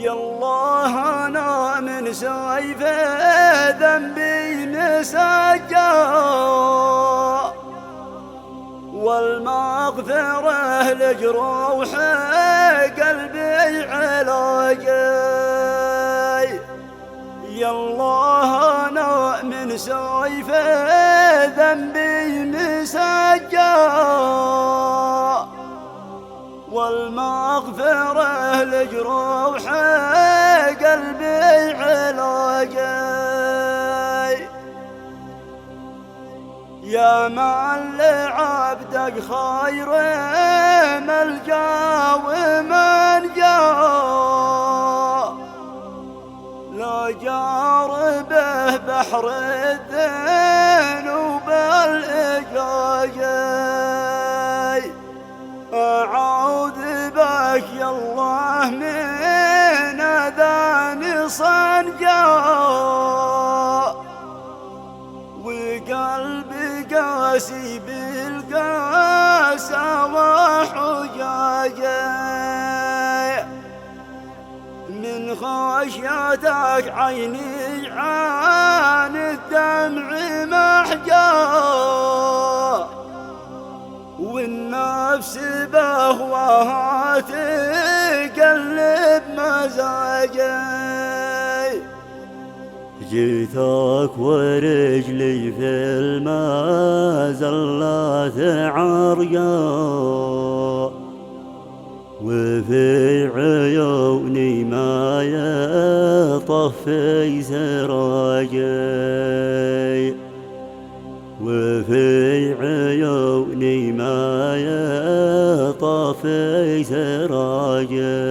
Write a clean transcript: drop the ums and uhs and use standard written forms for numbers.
يالله أنا من سيف ذنبي مسجى، والمغفرة لجروح قلبي علاجي. يالله أنا من سيف ذنبي مسجى، والمغفرة لجروح قلبي علاجي. يا من لعبدك خير ملجا ومنجا، لا جاربه بحر الذنوب الإجاجي. أعوذ بك يا الله من أذان صنجا، وقلبي قاسي بالقاسى وحجاجي. من خشيتك عيني عن الدمع محجا، والنفس بهواها تقلب مزاجي. جيتك ورجلي في الماء زلات عرقا، وفي عيوني ما يطفي سراجي، وفي عيوني ما يطفي سراجي.